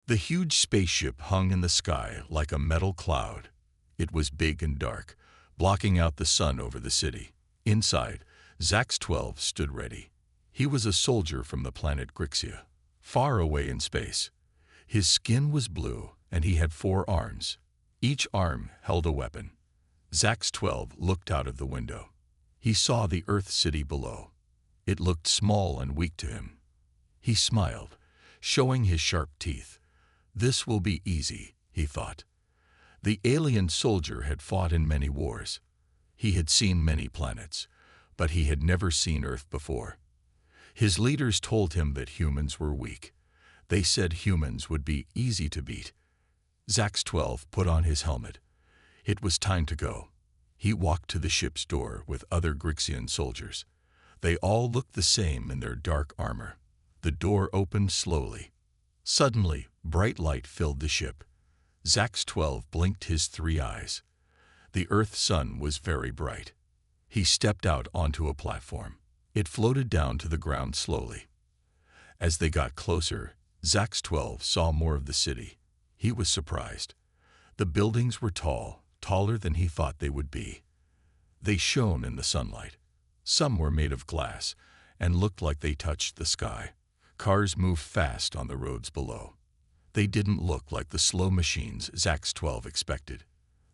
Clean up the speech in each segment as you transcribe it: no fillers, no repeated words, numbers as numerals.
The huge spaceship hung in the sky like a metal cloud. It was big and dark, blocking out the sun over the city. Inside, Zax-12 stood ready. He was a soldier from the planet Grixia, far away in space. His skin was blue, and he had 4 arms. Each arm held a weapon. Zax-12 looked out of the window. He saw the Earth city below. It looked small and weak to him. He smiled, showing his sharp teeth. This will be easy, he thought. The alien soldier had fought in many wars. He had seen many planets, but he had never seen Earth before. His leaders told him that humans were weak. They said humans would be easy to beat. Zax-12 put on his helmet. It was time to go. He walked to the ship's door with other Grixian soldiers. They all looked the same in their dark armor. The door opened slowly. Suddenly, bright light filled the ship. Zax-12 blinked his 3 eyes. The Earth sun was very bright. He stepped out onto a platform. It floated down to the ground slowly. As they got closer, Zax-12 saw more of the city. He was surprised. The buildings were tall, taller than he thought they would be. They shone in the sunlight. Some were made of glass and looked like they touched the sky. Cars moved fast on the roads below. They didn't look like the slow machines Zax-12 expected.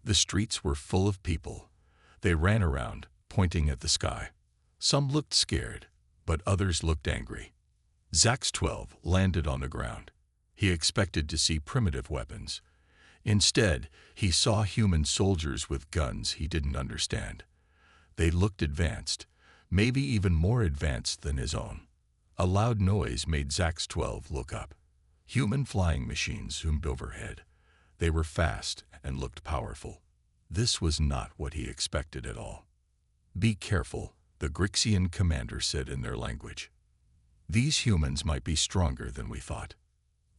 The streets were full of people. They ran around, pointing at the sky. Some looked scared, but others looked angry. Zax-12 landed on the ground. He expected to see primitive weapons. Instead, he saw human soldiers with guns he didn't understand. They looked advanced, maybe even more advanced than his own. A loud noise made Zax-12 look up. Human flying machines zoomed overhead. They were fast and looked powerful. This was not what he expected at all. "Be careful," the Grixian commander said in their language. "These humans might be stronger than we thought."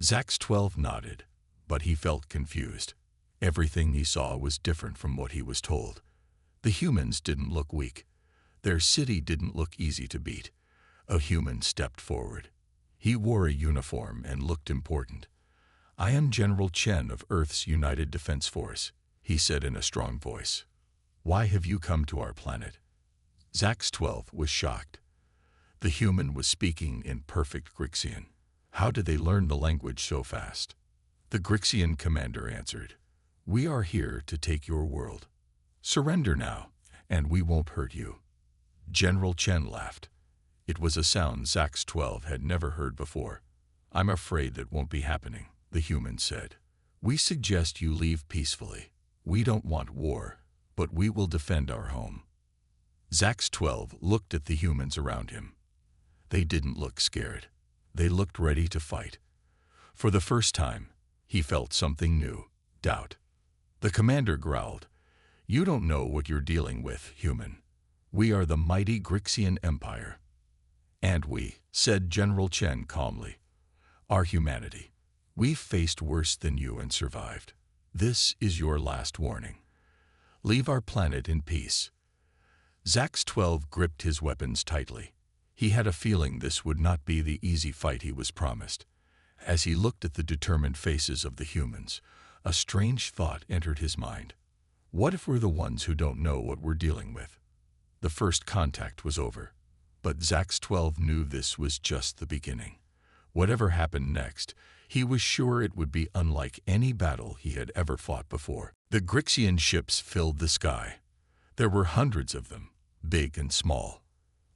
Zax-12 nodded, but he felt confused. Everything he saw was different from what he was told. The humans didn't look weak. Their city didn't look easy to beat. A human stepped forward. He wore a uniform and looked important. "I am General Chen of Earth's United Defense Force," he said in a strong voice. "Why have you come to our planet?" Zax-12 was shocked. The human was speaking in perfect Grixian. How did they learn the language so fast? The Grixian commander answered, "We are here to take your world. Surrender now, and we won't hurt you." General Chen laughed. It was a sound Zax-12 had never heard before. "I'm afraid that won't be happening," the human said. "We suggest you leave peacefully. We don't want war, but we will defend our home." Zax-12 looked at the humans around him. They didn't look scared. They looked ready to fight. For the first time, he felt something new, doubt. The commander growled, "You don't know what you're dealing with, human. We are the mighty Grixian Empire." "And we," said General Chen calmly, "are humanity. We've faced worse than you and survived. This is your last warning. Leave our planet in peace." Zax-12 gripped his weapons tightly. He had a feeling this would not be the easy fight he was promised. As he looked at the determined faces of the humans, a strange thought entered his mind. What if we're the ones who don't know what we're dealing with? The first contact was over, but Zax-12 knew this was just the beginning. Whatever happened next, he was sure it would be unlike any battle he had ever fought before. The Grixian ships filled the sky. There were hundreds of them, big and small.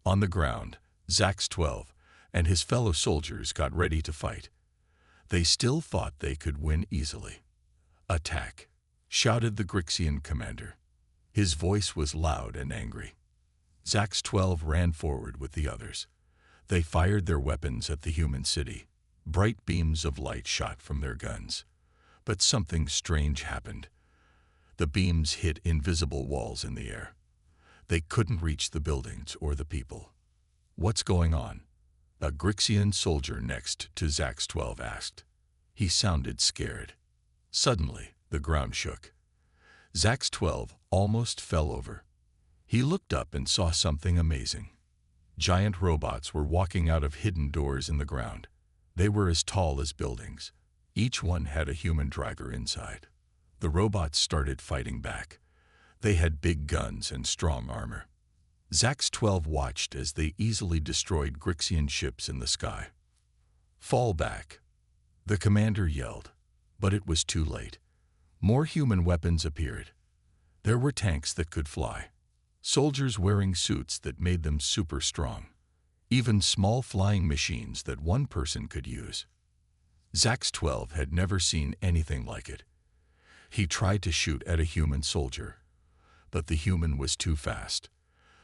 On the ground, Zax-12 and his fellow soldiers got ready to fight. They still thought they could win easily. "Attack!" shouted the Grixian commander. His voice was loud and angry. Zax-12 ran forward with the others. They fired their weapons at the human city. Bright beams of light shot from their guns. But something strange happened. The beams hit invisible walls in the air. They couldn't reach the buildings or the people. "What's going on?" a Grixian soldier next to Zax-12 asked. He sounded scared. Suddenly, the ground shook. Zax-12 almost fell over. He looked up and saw something amazing. Giant robots were walking out of hidden doors in the ground. They were as tall as buildings. Each one had a human driver inside. The robots started fighting back. They had big guns and strong armor. Zax-12 watched as they easily destroyed Grixian ships in the sky. "Fall back," the commander yelled, but it was too late. More human weapons appeared. There were tanks that could fly, soldiers wearing suits that made them super strong, even small flying machines that one person could use. Zax-12 had never seen anything like it. He tried to shoot at a human soldier, but the human was too fast.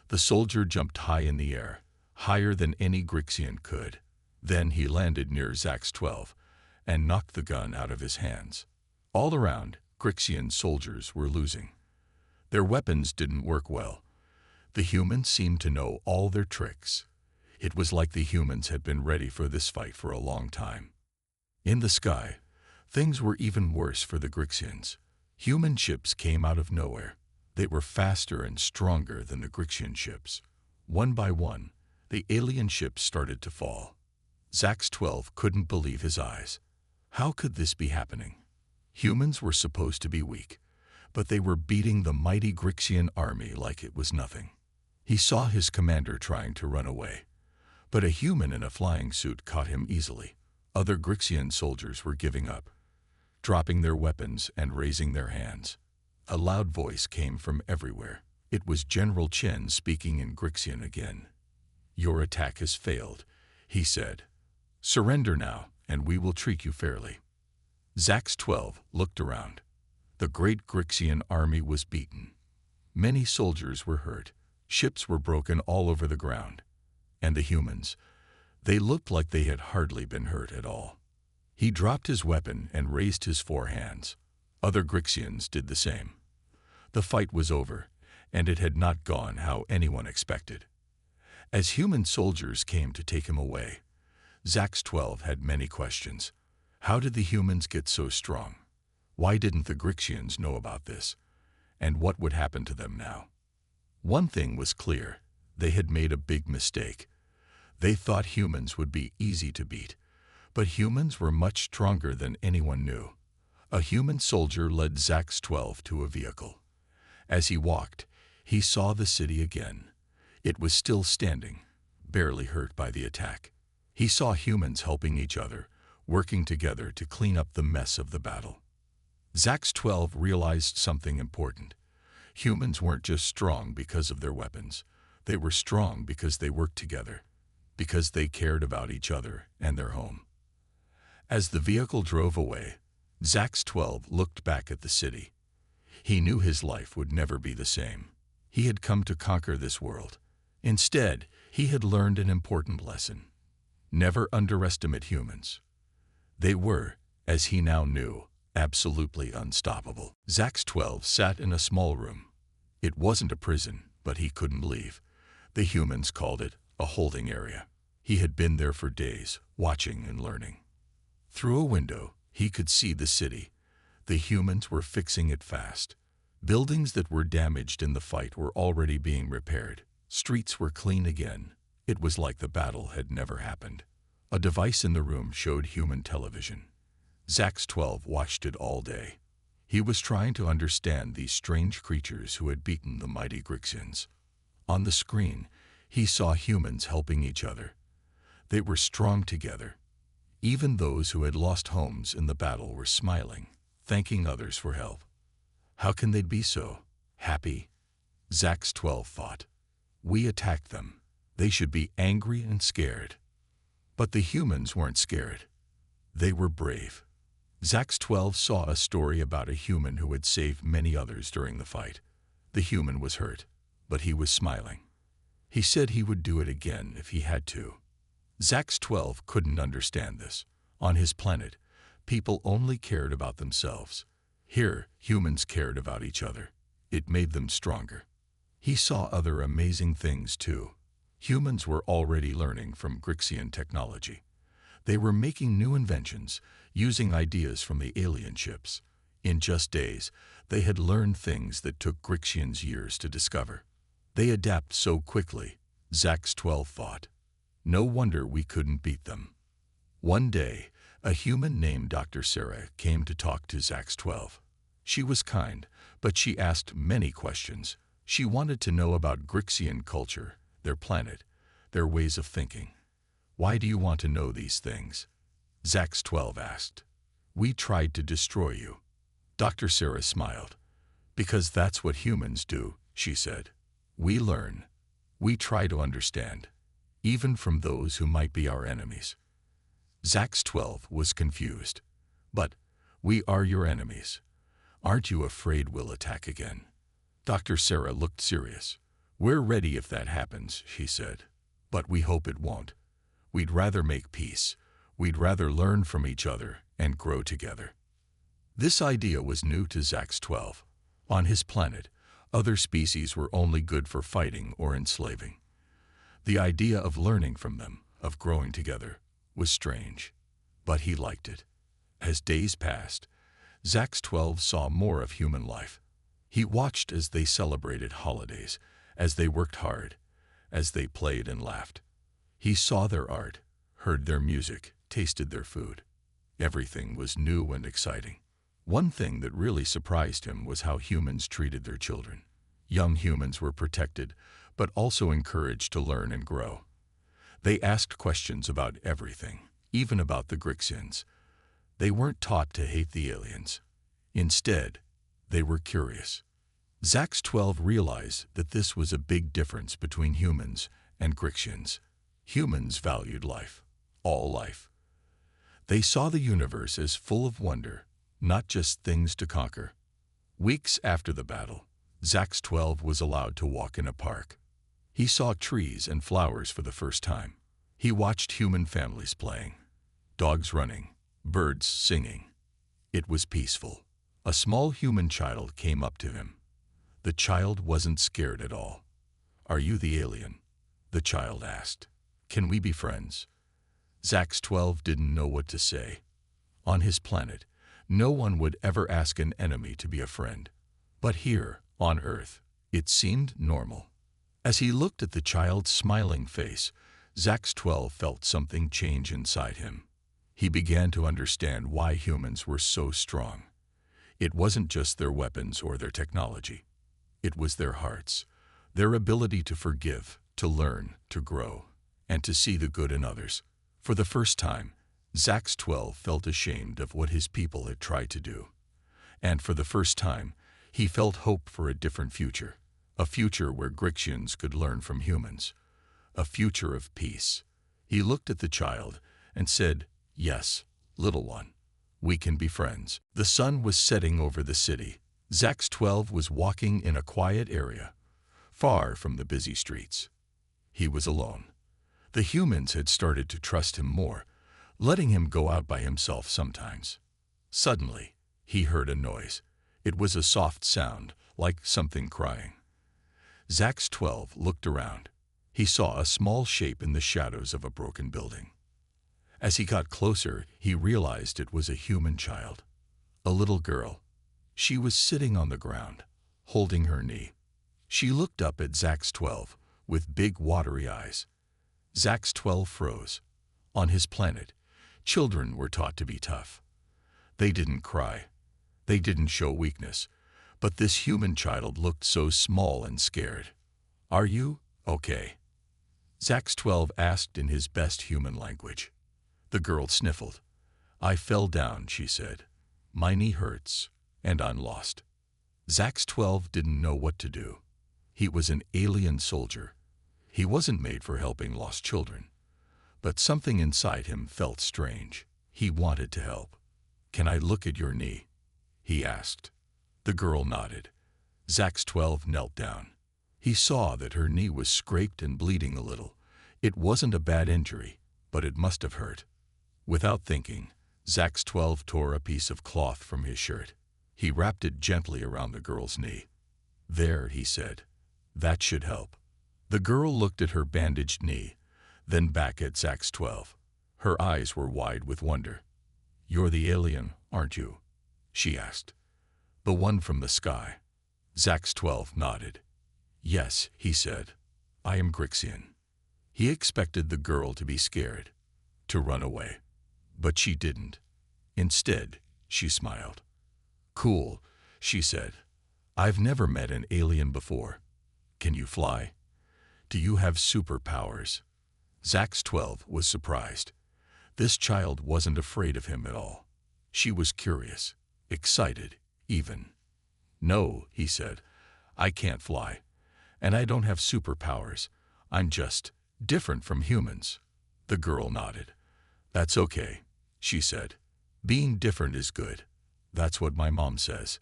The soldier jumped high in the air, higher than any Grixian could. Then he landed near Zax-12 and knocked the gun out of his hands. All around, Grixian soldiers were losing. Their weapons didn't work well. The humans seemed to know all their tricks. It was like the humans had been ready for this fight for a long time. In the sky, things were even worse for the Grixians. Human ships came out of nowhere. They were faster and stronger than the Grixian ships. One by one, the alien ships started to fall. Zax-12 couldn't believe his eyes. How could this be happening? Humans were supposed to be weak, but they were beating the mighty Grixian army like it was nothing. He saw his commander trying to run away, but a human in a flying suit caught him easily. Other Grixian soldiers were giving up, dropping their weapons and raising their hands. A loud voice came from everywhere. It was General Chen speaking in Grixian again. "Your attack has failed," he said. "Surrender now, and we will treat you fairly." Zax-12 looked around. The great Grixian army was beaten. Many soldiers were hurt. Ships were broken all over the ground. And the humans, they looked like they had hardly been hurt at all. He dropped his weapon and raised his 4 hands. Other Grixians did the same. The fight was over, and it had not gone how anyone expected. As human soldiers came to take him away, Zax-12 had many questions. How did the humans get so strong? Why didn't the Grixians know about this? And what would happen to them now? One thing was clear. They had made a big mistake. They thought humans would be easy to beat, but humans were much stronger than anyone knew. A human soldier led Zax-12 to a vehicle. As he walked, he saw the city again. It was still standing, barely hurt by the attack. He saw humans helping each other, working together to clean up the mess of the battle. Zax-12 realized something important. Humans weren't just strong because of their weapons. They were strong because they worked together, because they cared about each other and their home. As the vehicle drove away, Zax-12 looked back at the city. He knew his life would never be the same. He had come to conquer this world. Instead, he had learned an important lesson. Never underestimate humans. They were, as he now knew, absolutely unstoppable. Zax-12 sat in a small room. It wasn't a prison, but he couldn't leave. The humans called it a holding area. He had been there for days, watching and learning. Through a window, he could see the city. The humans were fixing it fast. Buildings that were damaged in the fight were already being repaired. Streets were clean again. It was like the battle had never happened. A device in the room showed human television. Zax-12 watched it all day. He was trying to understand these strange creatures who had beaten the mighty Grixians. On the screen, he saw humans helping each other. They were strong together. Even those who had lost homes in the battle were smiling, thanking others for help. How can they be so happy? Zax-12 thought. We attacked them. They should be angry and scared. But the humans weren't scared. They were brave. Zax-12 saw a story about a human who had saved many others during the fight. The human was hurt, but he was smiling. He said he would do it again if he had to. Zax-12 couldn't understand this. On his planet, people only cared about themselves. Here, humans cared about each other. It made them stronger. He saw other amazing things too. Humans were already learning from Grixian technology. They were making new inventions, using ideas from the alien ships. In just days, they had learned things that took Grixians years to discover. They adapt so quickly, Zax-12 thought. No wonder we couldn't beat them. One day, A human named Dr. Sarah came to talk to Zax-12. She was kind, but she asked many questions. She wanted to know about Grixian culture, their planet, their ways of thinking. "Why do you want to know these things?" Zax-12 asked. "We tried to destroy you." Dr. Sarah smiled. "Because that's what humans do," she said. "We learn. We try to understand, even from those who might be our enemies." Zax-12 was confused. "But we are your enemies. Aren't you afraid we'll attack again?" Dr. Sarah looked serious. "We're ready if that happens," she said. "But we hope it won't. We'd rather make peace. We'd rather learn from each other and grow together." This idea was new to Zax-12. On his planet, other species were only good for fighting or enslaving. The idea of learning from them, of growing together, was strange. But he liked it. As days passed, Zax-12 saw more of human life. He watched as they celebrated holidays, as they worked hard, as they played and laughed. He saw their art, heard their music, tasted their food. Everything was new and exciting. One thing that really surprised him was how humans treated their children. Young humans were protected, but also encouraged to learn and grow. They asked questions about everything, even about the Grixians. They weren't taught to hate the aliens. Instead, they were curious. Zax-12 realized that this was a big difference between humans and Grixians. Humans valued life, all life. They saw the universe as full of wonder, not just things to conquer. Weeks after the battle, Zax-12 was allowed to walk in a park. He saw trees and flowers for the first time. He watched human families playing, dogs running, birds singing. It was peaceful. A small human child came up to him. The child wasn't scared at all. "Are you the alien?" the child asked. "Can we be friends?" Zax-12 didn't know what to say. On his planet, no one would ever ask an enemy to be a friend. But here, on Earth, it seemed normal. As he looked at the child's smiling face, Zax-12 felt something change inside him. He began to understand why humans were so strong. It wasn't just their weapons or their technology. It was their hearts, their ability to forgive, to learn, to grow, and to see the good in others. For the first time, Zax-12 felt ashamed of what his people had tried to do. And for the first time, he felt hope for a different future, a future where Grixians could learn from humans, a future of peace. He looked at the child and said, "Yes, little one, we can be friends." The sun was setting over the city. Zax-12 was walking in a quiet area, far from the busy streets. He was alone. The humans had started to trust him more, letting him go out by himself sometimes. Suddenly, he heard a noise. It was a soft sound, like something crying. Zax-12 looked around. He saw a small shape in the shadows of a broken building. As he got closer, he realized it was a human child, a little girl. She was sitting on the ground, holding her knee. She looked up at Zax-12 with big watery eyes. Zax-12 froze. On his planet, children were taught to be tough. They didn't cry. They didn't show weakness. But this human child looked so small and scared. "Are you okay?" Zax-12 asked in his best human language. The girl sniffled. "I fell down," she said. "My knee hurts, and I'm lost." Zax-12 didn't know what to do. He was an alien soldier. He wasn't made for helping lost children. But something inside him felt strange. He wanted to help. "Can I look at your knee?" he asked. The girl nodded. Zax-12 knelt down. He saw that her knee was scraped and bleeding a little. It wasn't a bad injury, but it must have hurt. Without thinking, Zax-12 tore a piece of cloth from his shirt. He wrapped it gently around the girl's knee. "There," he said. "That should help." The girl looked at her bandaged knee, then back at Zax-12. Her eyes were wide with wonder. "You're the alien, aren't you?" she asked. "The one from the sky." Zax-12 nodded. "Yes," he said. "I am Grixian." He expected the girl to be scared, to run away. But she didn't. Instead, she smiled. "Cool," she said. "I've never met an alien before. Can you fly? Do you have superpowers?" Zax 12 was surprised. This child wasn't afraid of him at all. She was curious, excited, even. "No," he said. "I can't fly. And I don't have superpowers. I'm just different from humans." The girl nodded. "That's okay," she said. "Being different is good. That's what my mom says."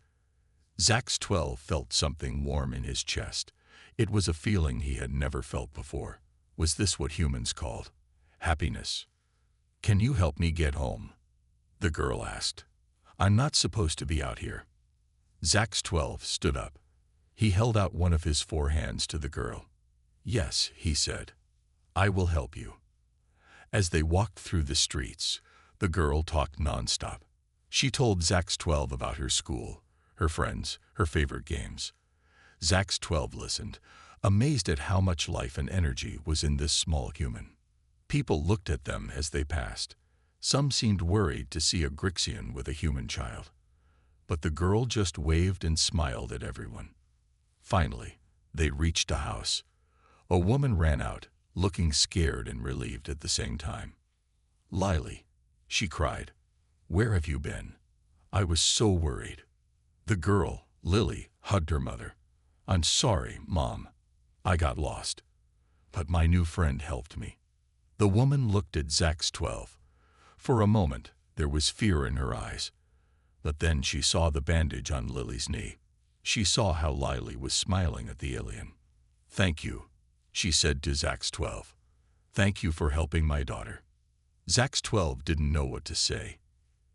Zax 12 felt something warm in his chest. It was a feeling he had never felt before. Was this what humans called happiness? "Can you help me get home?" the girl asked. "I'm not supposed to be out here." Zax 12 stood up. He held out one of his 4 hands to the girl. "Yes," he said. "I will help you." As they walked through the streets, the girl talked nonstop. She told Zax 12 about her school, her friends, her favorite games. Zax 12 listened, amazed at how much life and energy was in this small human. People looked at them as they passed. Some seemed worried to see a Grixian with a human child. But the girl just waved and smiled at everyone. Finally, they reached a house. A woman ran out, looking scared and relieved at the same time. "Lily," she cried, "where have you been? I was so worried." The girl, Lily, hugged her mother. "I'm sorry, Mom. I got lost. But my new friend helped me." The woman looked at Zax 12. For a moment, there was fear in her eyes. But then she saw the bandage on Lily's knee. She saw how Lily was smiling at the alien. "Thank you," she said to Zax 12. "Thank you for helping my daughter." Zax 12 didn't know what to say.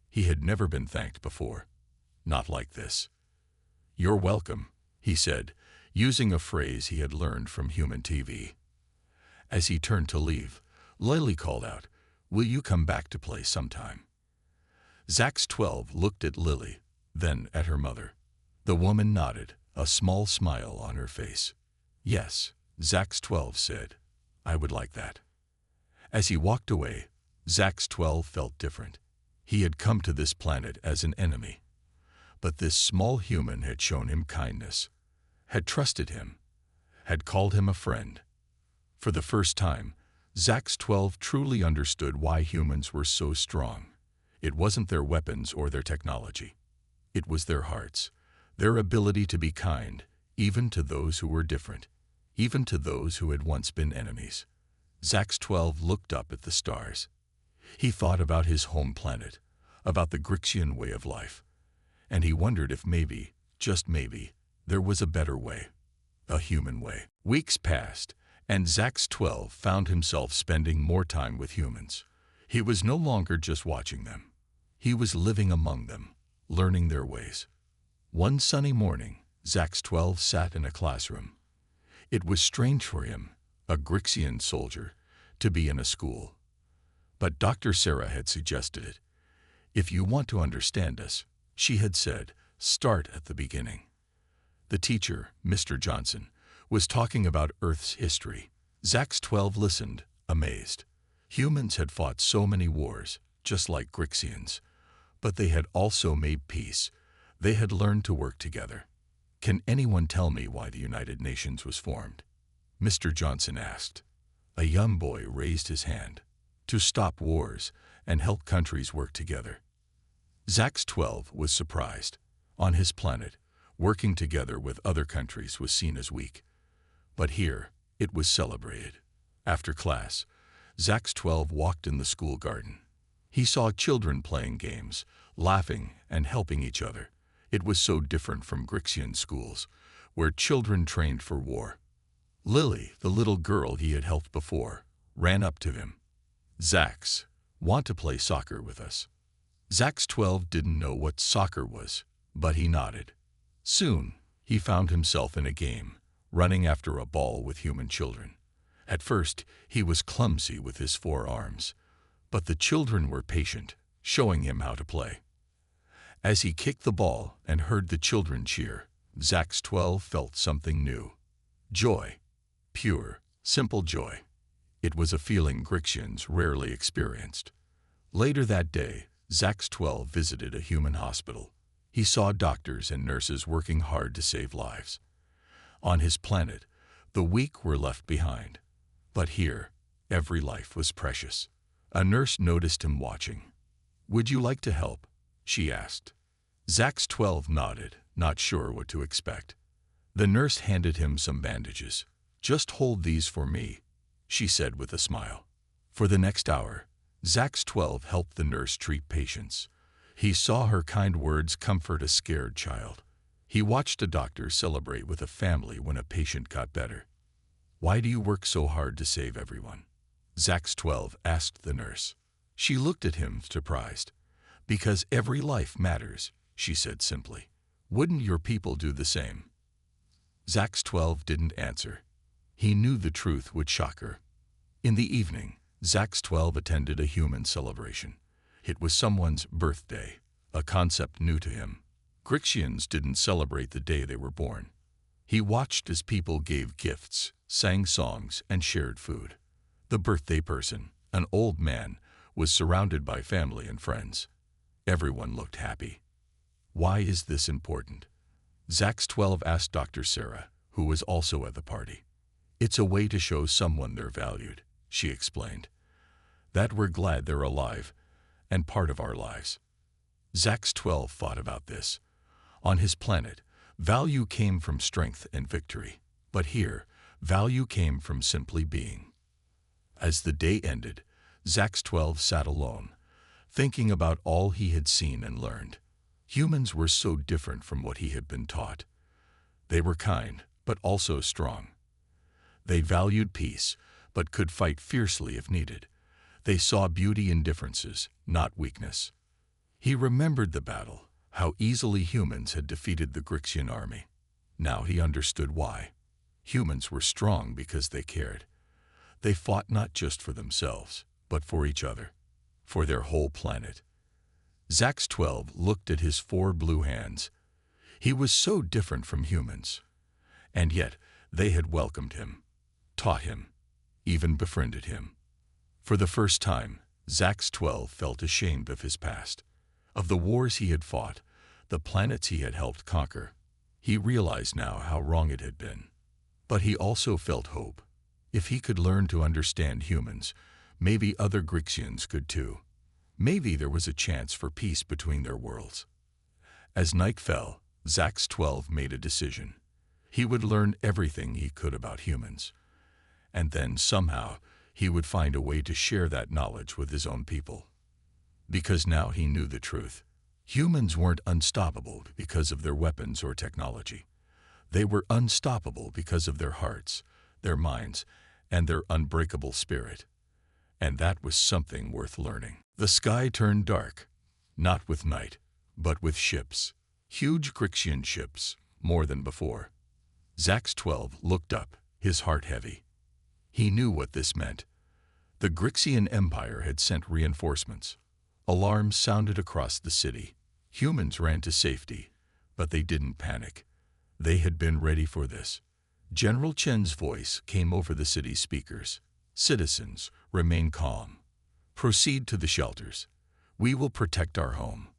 He had never been thanked before. Not like this. "You're welcome," he said, using a phrase he had learned from human TV. As he turned to leave, Lily called out, "Will you come back to play sometime?" Zax 12 looked at Lily, then at her mother. The woman nodded, a small smile on her face. "Yes," Zax 12 said. "I would like that." As he walked away, Zax 12 felt different. He had come to this planet as an enemy. But this small human had shown him kindness, had trusted him, had called him a friend. For the first time, Zax 12 truly understood why humans were so strong. It wasn't their weapons or their technology. It was their hearts, their ability to be kind, even to those who were different, even to those who had once been enemies. Zax 12 looked up at the stars. He thought about his home planet, about the Grixian way of life, and he wondered if maybe, just maybe, there was a better way, a human way. Weeks passed, and Zax 12 found himself spending more time with humans. He was no longer just watching them. He was living among them, learning their ways. One sunny morning, Zax 12 sat in a classroom. It was strange for him, a Grixian soldier, to be in a school. But Dr. Sarah had suggested it. "If you want to understand us," she had said, "start at the beginning." The teacher, Mr. Johnson, was talking about Earth's history. Zax 12 listened, amazed. Humans had fought so many wars, just like Grixians. But they had also made peace. They had learned to work together. "Can anyone tell me why the United Nations was formed?" Mr. Johnson asked. A young boy raised his hand. "To stop wars and help countries work together." Zax 12 was surprised. On his planet, working together with other countries was seen as weak. But here, it was celebrated. After class, Zax 12 walked in the school garden. He saw children playing games, laughing and helping each other. It was so different from Grixian schools, where children trained for war. Lily, the little girl he had helped before, ran up to him. "Zax, want to play soccer with us?" Zax 12 didn't know what soccer was, but he nodded. Soon, he found himself in a game, running after a ball with human children. At first, he was clumsy with his 4 arms, but the children were patient, showing him how to play. As he kicked the ball and heard the children cheer, Zax 12 felt something new. Joy. Pure, simple joy. It was a feeling Grixians rarely experienced. Later that day, Zax-12 visited a human hospital. He saw doctors and nurses working hard to save lives. On his planet, the weak were left behind. But here, every life was precious. A nurse noticed him watching. "Would you like to help?" she asked. Zax-12 nodded, not sure what to expect. The nurse handed him some bandages. "Just hold these for me," she said with a smile. For the next hour, Zax-12 helped the nurse treat patients. He saw her kind words comfort a scared child. He watched a doctor celebrate with a family when a patient got better. "Why do you work so hard to save everyone?" Zax-12 asked the nurse. She looked at him, surprised. "Because every life matters," she said simply. "Wouldn't your people do the same?" Zax-12 didn't answer. He knew the truth would shock her. In the evening, Zax-12 attended a human celebration. It was someone's birthday, a concept new to him. Grixians didn't celebrate the day they were born. He watched as people gave gifts, sang songs, and shared food. The birthday person, an old man, was surrounded by family and friends. Everyone looked happy. "Why is this important?" Zax-12 asked Dr. Sarah, who was also at the party. "It's a way to show someone they're valued," she explained. "That we're glad they're alive and part of our lives." Zax-12 thought about this. On his planet, value came from strength and victory. But here, value came from simply being. As the day ended, Zax-12 sat alone, thinking about all he had seen and learned. Humans were so different from what he had been taught. They were kind, but also strong. They valued peace, but could fight fiercely if needed. They saw beauty in differences, not weakness. He remembered the battle, how easily humans had defeated the Grixian army. Now he understood why. Humans were strong because they cared. They fought not just for themselves, but for each other, for their whole planet. Zax-12 looked at his 4 blue hands. He was so different from humans. And yet, they had welcomed him, taught him, even befriended him. For the first time, Zax-12 felt ashamed of his past, of the wars he had fought, the planets he had helped conquer. He realized now how wrong it had been. But he also felt hope. If he could learn to understand humans, maybe other Grixians could too. Maybe there was a chance for peace between their worlds. As night fell, Zax-12 made a decision. He would learn everything he could about humans. And then, somehow, he would find a way to share that knowledge with his own people. Because now he knew the truth. Humans weren't unstoppable because of their weapons or technology. They were unstoppable because of their hearts, their minds, and their unbreakable spirit. And that was something worth learning. The sky turned dark, not with night, but with ships. Huge Grixian ships, more than before. Zax-12 looked up, his heart heavy. He knew what this meant. The Grixian Empire had sent reinforcements. Alarms sounded across the city. Humans ran to safety, but they didn't panic. They had been ready for this. General Chen's voice came over the city's speakers. "Citizens, remain calm. Proceed to the shelters. We will protect our home."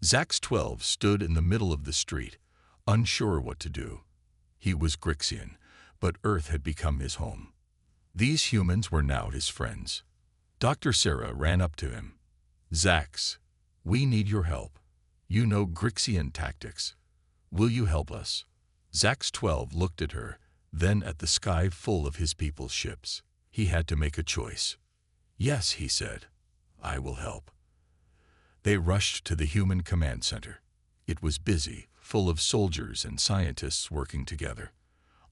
Zax-12 stood in the middle of the street, unsure what to do. He was Grixian, but Earth had become his home. These humans were now his friends. Dr. Sarah ran up to him. "Zax, we need your help. You know Grixian tactics. Will you help us?" Zax-12 looked at her, then at the sky full of his people's ships. He had to make a choice. "Yes," he said, "I will help." They rushed to the human command center. It was busy, full of soldiers and scientists working together.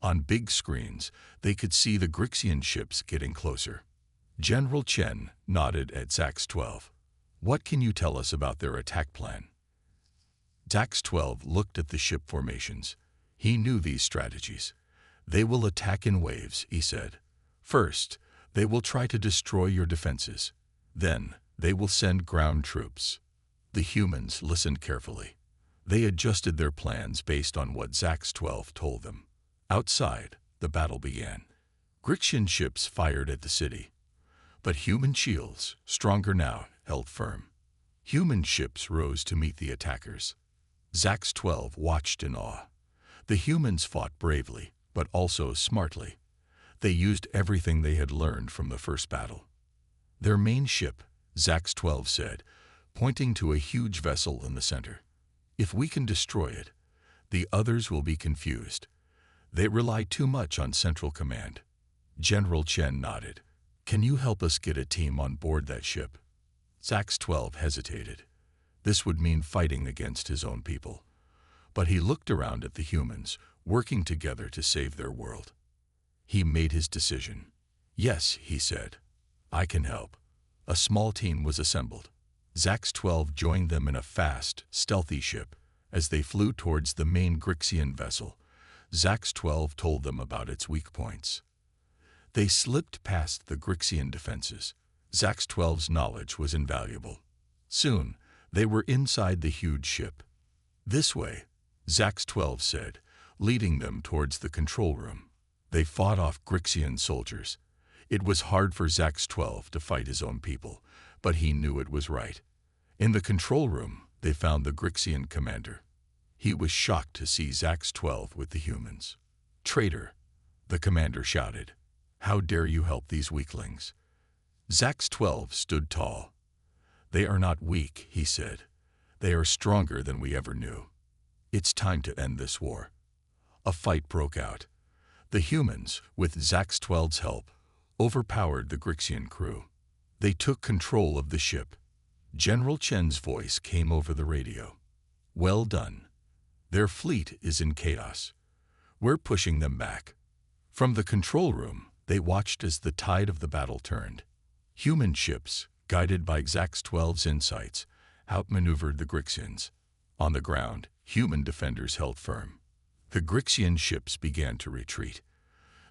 On big screens, they could see the Grixian ships getting closer. General Chen nodded at Zax-12. "What can you tell us about their attack plan?" Zax-12 looked at the ship formations. He knew these strategies. "They will attack in waves," he said. "First, they will try to destroy your defenses. Then, they will send ground troops." The humans listened carefully. They adjusted their plans based on what Zax-12 told them. Outside, the battle began. Grixian ships fired at the city. But human shields, stronger now, held firm. Human ships rose to meet the attackers. Zax-12 watched in awe. The humans fought bravely, but also smartly. They used everything they had learned from the first battle. Their main ship, Zax-12 said, pointing to a huge vessel in the center. If we can destroy it, the others will be confused. They rely too much on Central Command. General Chen nodded. Can you help us get a team on board that ship? Zax-12 hesitated. This would mean fighting against his own people. But he looked around at the humans, working together to save their world. He made his decision. Yes, he said. I can help. A small team was assembled. Zax-12 joined them in a fast, stealthy ship. As they flew towards the main Grixian vessel, Zax-12 told them about its weak points. They slipped past the Grixian defenses. Zax-12's knowledge was invaluable. Soon, they were inside the huge ship. This way, Zax-12 said, leading them towards the control room. They fought off Grixian soldiers. It was hard for Zax-12 to fight his own people, but he knew it was right. In the control room, they found the Grixian commander. He was shocked to see Zax-12 with the humans. Traitor, the commander shouted. How dare you help these weaklings? Zax-12 stood tall. They are not weak, he said. They are stronger than we ever knew. It's time to end this war. A fight broke out. The humans, with Zax-12's help, overpowered the Grixian crew. They took control of the ship. General Chen's voice came over the radio. Well done. Their fleet is in chaos. We're pushing them back. From the control room, they watched as the tide of the battle turned. Human ships, guided by Zax-12's insights, outmaneuvered the Grixians. On the ground, human defenders held firm. The Grixian ships began to retreat.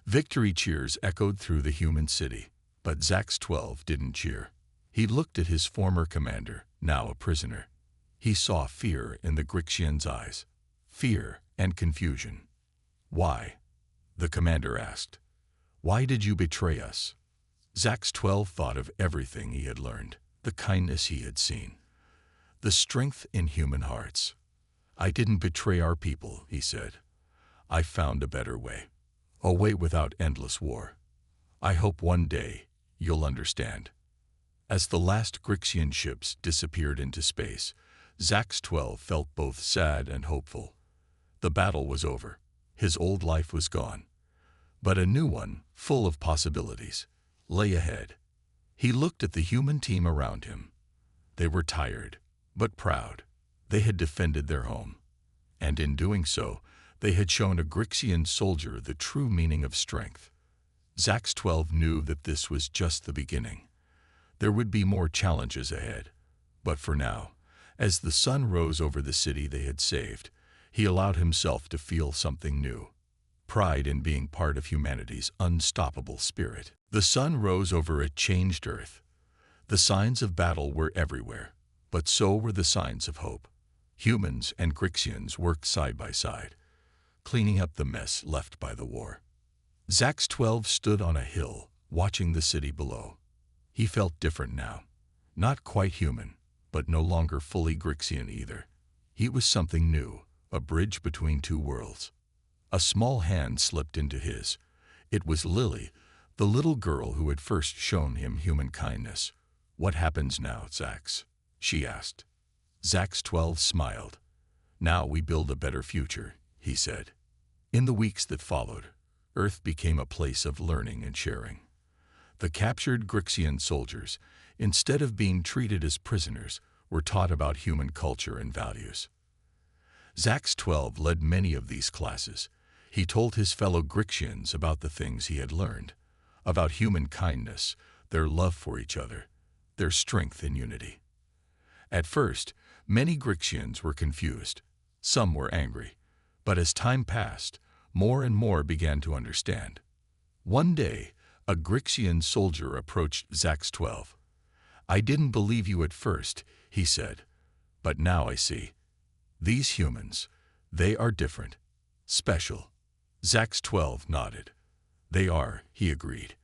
Victory cheers echoed through the human city, but Zax-12 didn't cheer. He looked at his former commander, now a prisoner. He saw fear in the Grixian's eyes. Fear and confusion. Why? The commander asked. Why did you betray us? Zax-12 thought of everything he had learned, the kindness he had seen, the strength in human hearts. I didn't betray our people, he said. I found a better way. A way without endless war. I hope one day you'll understand. As the last Grixian ships disappeared into space, Zax-12 felt both sad and hopeful. The battle was over. His old life was gone. But a new one, full of possibilities, lay ahead. He looked at the human team around him. They were tired, but proud. They had defended their home. And in doing so, they had shown a Grixian soldier the true meaning of strength. Zax-12 knew that this was just the beginning. There would be more challenges ahead. But for now, as the sun rose over the city they had saved, he allowed himself to feel something new. Pride in being part of humanity's unstoppable spirit. The sun rose over a changed earth. The signs of battle were everywhere, but so were the signs of hope. Humans and Grixians worked side by side, cleaning up the mess left by the war. Zax-12 stood on a hill, watching the city below. He felt different now. Not quite human, but no longer fully Grixian either. He was something new, a bridge between two worlds. A small hand slipped into his. It was Lily, the little girl who had first shown him human kindness. What happens now, Zax? She asked. Zax-12 smiled. Now we build a better future, he said. In the weeks that followed, Earth became a place of learning and sharing. The captured Grixian soldiers, instead of being treated as prisoners, were taught about human culture and values. Zax-12 led many of these classes. He told his fellow Grixians about the things he had learned, about human kindness, their love for each other, their strength in unity. At first, many Grixians were confused. Some were angry. But as time passed, more and more began to understand. One day, a Grixian soldier approached Zax-12. I didn't believe you at first, he said, but now I see. These humans, they are different, special. Zax-12 nodded. They are, he agreed,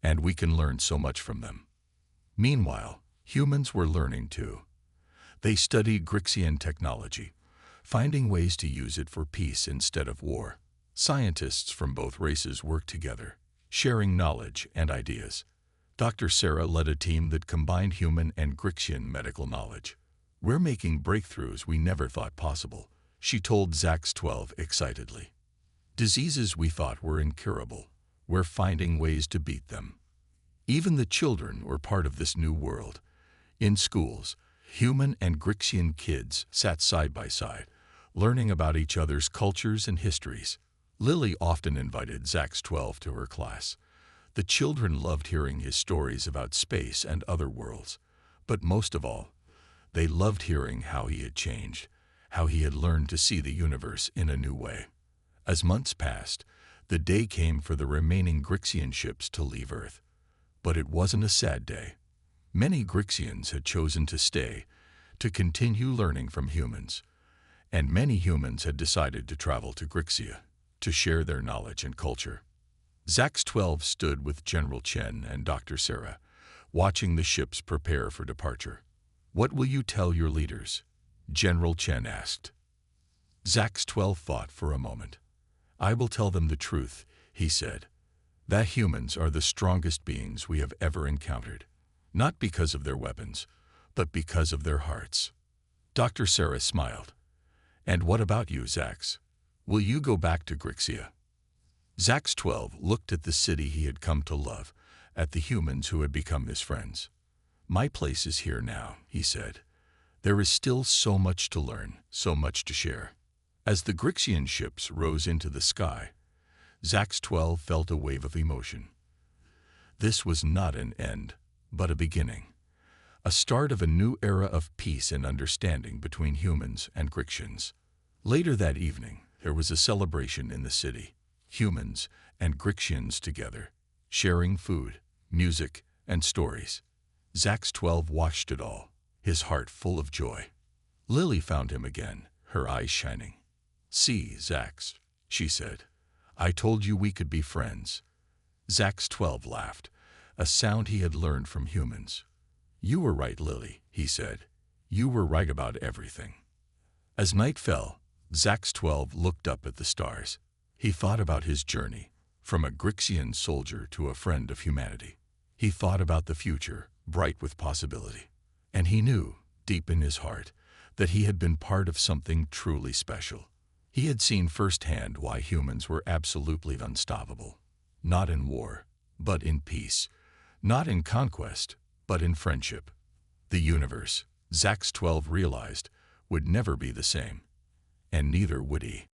and we can learn so much from them. Meanwhile, Humans were learning too. They studied Grixian technology, finding ways to use it for peace instead of war. Scientists from both races worked together, sharing knowledge and ideas. Dr. Sarah led a team that combined human and Grixian medical knowledge. "We're making breakthroughs we never thought possible," she told Zax-12 excitedly. "Diseases we thought were incurable, we're finding ways to beat them." Even the children were part of this new world. In schools, human and Grixian kids sat side by side, learning about each other's cultures and histories. Lily often invited Zax-12 to her class. The children loved hearing his stories about space and other worlds. But most of all, they loved hearing how he had changed, how he had learned to see the universe in a new way. As months passed, the day came for the remaining Grixian ships to leave Earth. But it wasn't a sad day. Many Grixians had chosen to stay, to continue learning from humans. And many humans had decided to travel to Grixia, to share their knowledge and culture. Zax-12 stood with General Chen and Dr. Sarah, watching the ships prepare for departure. "What will you tell your leaders?" General Chen asked. Zax-12 thought for a moment. "I will tell them the truth," he said, "that humans are the strongest beings we have ever encountered, not because of their weapons, but because of their hearts." Dr. Sarah smiled. "And what about you, Zax? Will you go back to Grixia?" Zax-12 looked at the city he had come to love, at the humans who had become his friends. "My place is here now," he said. "There is still so much to learn, so much to share." As the Grixian ships rose into the sky, Zax-12 felt a wave of emotion. This was not an end, but a beginning. A start of a new era of peace and understanding between humans and Grixians. Later that evening, there was a celebration in the city. Humans and Grixians together, sharing food, music, and stories. Zax-12 watched it all, his heart full of joy. Lily found him again, her eyes shining. "See, Zax," she said, "I told you we could be friends." Zax-12 laughed, a sound he had learned from humans. "You were right, Lily," he said. "You were right about everything." As night fell, Zax-12 looked up at the stars. He thought about his journey, from a Grixian soldier to a friend of humanity. He thought about the future, bright with possibility. And he knew, deep in his heart, that he had been part of something truly special. He had seen firsthand why humans were absolutely unstoppable. Not in war, but in peace. Not in conquest, but in friendship. The universe, Zax-12 realized, would never be the same. And neither would he.